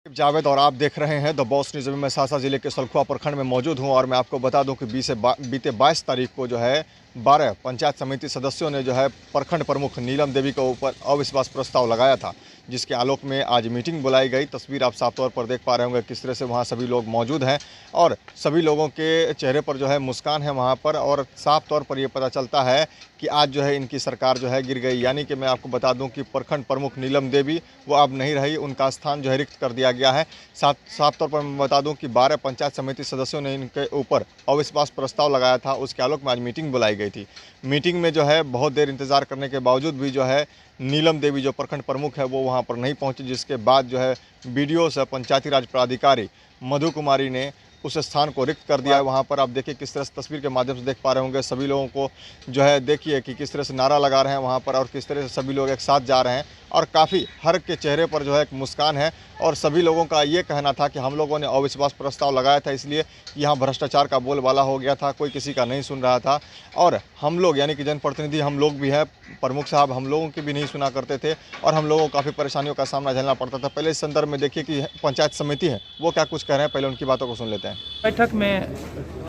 जावेद और आप देख रहे हैं द बॉस न्यूज़। मैं सासा जिले के सलखुआ प्रखंड में मौजूद हूं और मैं आपको बता दूं कि बीते 22 तारीख को जो है 12 पंचायत समिति सदस्यों ने जो है प्रखंड प्रमुख नीलम देवी के ऊपर अविश्वास प्रस्ताव लगाया था, जिसके आलोक में आज मीटिंग बुलाई गई। तस्वीर आप साफ तौर पर देख पा रहे होंगे किस तरह से वहाँ सभी लोग मौजूद हैं और सभी लोगों के चेहरे पर जो है मुस्कान है वहाँ पर, और साफ तौर पर ये पता चलता है कि आज जो है इनकी सरकार जो है गिर गई। यानी कि मैं आपको बता दूं कि प्रखंड प्रमुख नीलम देवी वो अब नहीं रही, उनका स्थान जो है रिक्त कर दिया गया है। साफ तौर पर मैं बता दूं कि 12 पंचायत समिति सदस्यों ने इनके ऊपर अविश्वास प्रस्ताव लगाया था, उसके आलोक में आज मीटिंग बुलाई गई थी। मीटिंग में जो है बहुत देर इंतजार करने के बावजूद भी जो है नीलम देवी जो प्रखंड प्रमुख है वो वहाँ पर नहीं पहुँची, जिसके बाद जो है बीडीओ से पंचायती राज पदाधिकारी मधु कुमारी ने उस स्थान को रिक्त कर दिया है। वहाँ पर आप देखिए किस तरह से तस्वीर के माध्यम से देख पा रहे होंगे सभी लोगों को जो है, देखिए कि किस तरह से नारा लगा रहे हैं वहाँ पर और किस तरह से सभी लोग एक साथ जा रहे हैं और काफ़ी हर के चेहरे पर जो है एक मुस्कान है। और सभी लोगों का ये कहना था कि हम लोगों ने अविश्वास प्रस्ताव लगाया था, इसलिए यहाँ भ्रष्टाचार का बोलबाला हो गया था, कोई किसी का नहीं सुन रहा था। और हम लोग यानी कि जनप्रतिनिधि हम लोग भी हैं, प्रमुख साहब हम लोगों की भी नहीं सुना करते थे और हम लोगों को काफ़ी परेशानियों का सामना झेलना पड़ता था। पहले इस संदर्भ में देखिए कि पंचायत समिति है वो क्या कुछ कह रहे हैं, पहले उनकी बातों को सुन लेते हैं। बैठक में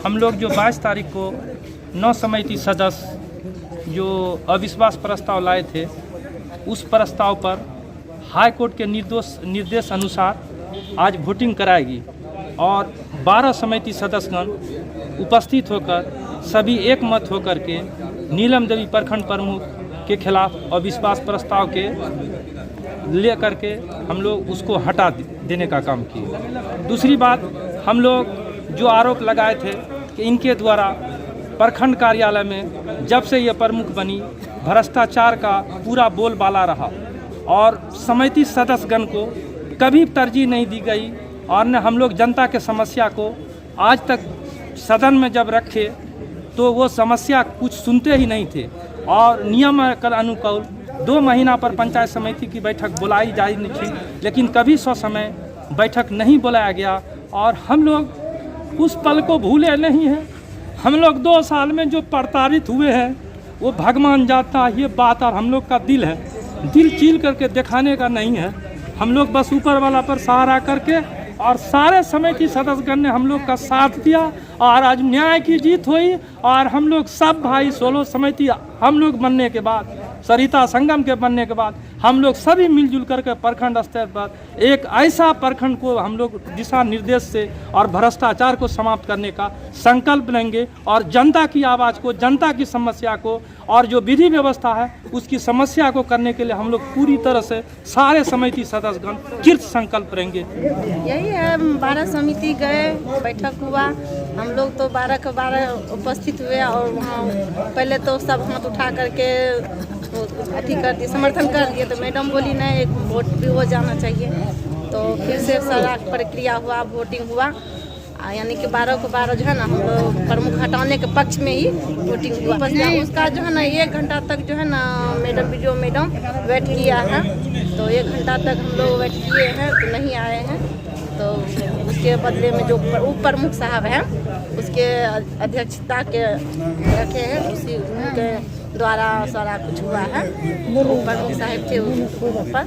हम लोग जो 22 तारीख को 9 समिति सदस्य जो अविश्वास प्रस्ताव लाए थे, उस प्रस्ताव पर हाई कोर्ट के निर्देश अनुसार आज वोटिंग कराएगी और 12 समिति सदस्यगण उपस्थित होकर सभी एक मत होकर के नीलम देवी प्रखंड प्रमुख के खिलाफ अविश्वास प्रस्ताव के ले करके हम लोग उसको हटा देने का काम किए। दूसरी बात, हम लोग जो आरोप लगाए थे कि इनके द्वारा प्रखंड कार्यालय में जब से ये प्रमुख बनी भ्रष्टाचार का पूरा बोलबाला रहा और समिति सदस्यगण को कभी तरजीह नहीं दी गई और न हम लोग जनता के समस्या को आज तक सदन में जब रखे तो वो समस्या कुछ सुनते ही नहीं थे। और नियम के अनुकूल 2 महीना पर पंचायत समिति की बैठक बुलाई जानी थी, लेकिन कभी समय बैठक नहीं बुलाया गया और हम लोग उस पल को भूले नहीं हैं। हम लोग 2 साल में जो प्रताड़ित हुए हैं वो भगवान जानता है, ये बात और हम लोग का दिल है, दिल चील करके दिखाने का नहीं है। हम लोग बस ऊपर वाला पर सहारा करके और सारे समिति सदस्यगण ने हम लोग का साथ दिया और आज न्याय की जीत हुई और हम लोग सब भाई 16 समिति हम लोग बनने के बाद, सरिता संगम के बनने के बाद हम लोग सभी मिलजुल करके प्रखंड स्तर पर एक ऐसा प्रखंड को हम लोग दिशा निर्देश से और भ्रष्टाचार को समाप्त करने का संकल्प लेंगे और जनता की आवाज़ को, जनता की समस्या को और जो विधि व्यवस्था है उसकी समस्या को करने के लिए हम लोग पूरी तरह से सारे समिति सदस्यगण कृत संकल्प रहेंगे। यही है, 12 समिति गए, बैठक हुआ, हम लोग तो 12 के 12 उपस्थित हुए और वहाँ पहले तो सब हाथ उठा करके अथी कर दिए, समर्थन कर दिए। तो मैडम बोली नहीं, एक वोट भी हो जाना चाहिए। तो फिर से सारा प्रक्रिया हुआ, वोटिंग हुआ, यानी कि 12 को 12 जो है ना हम लोग प्रमुख हटाने के पक्ष में ही वोटिंग हुआ। उसका जो है ना 1 घंटा तक जो है ना वीडियो मैडम वेट किया है, तो 1 घंटा तक हम लोग वेट किए हैं तो नहीं आए हैं। तो उसके बदले में जो उप प्रमुख साहब हैं उसके अध्यक्षता के रखे हैं, उसी उनके द्वारा सारा कुछ हुआ है। प्रमुख साहब थे ऊपर,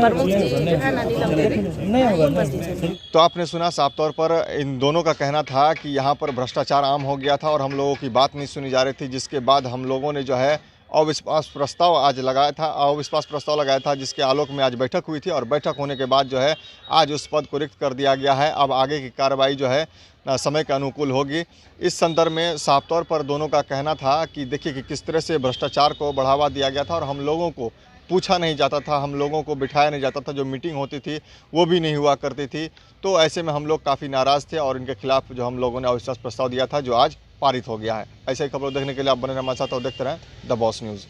प्रमुख जी जो है ना नीलम देवी। तो आपने सुना, साफ तौर पर इन दोनों का कहना था कि यहाँ पर भ्रष्टाचार आम हो गया था और हम लोगों की बात नहीं सुनी जा रही थी, जिसके बाद हम लोगों ने जो है अविश्वास प्रस्ताव आज लगाया था, अविश्वास प्रस्ताव लगाया था, जिसके आलोक में आज बैठक हुई थी और बैठक होने के बाद जो है आज उस पद को रिक्त कर दिया गया है। अब आगे की कार्रवाई जो है समय के अनुकूल होगी। इस संदर्भ में साफ तौर पर दोनों का कहना था कि देखिए कि किस तरह से भ्रष्टाचार को बढ़ावा दिया गया था और हम लोगों को पूछा नहीं जाता था, हम लोगों को बिठाया नहीं जाता था, जो मीटिंग होती थी वो भी नहीं हुआ करती थी। तो ऐसे में हम लोग काफ़ी नाराज़ थे और इनके खिलाफ जो हम लोगों ने अविश्वास प्रस्ताव दिया था जो आज पारित हो गया है। ऐसे ही खबरों देखने के लिए आप बने रहें हमारे साथ और देखते रहें द बॉस न्यूज़।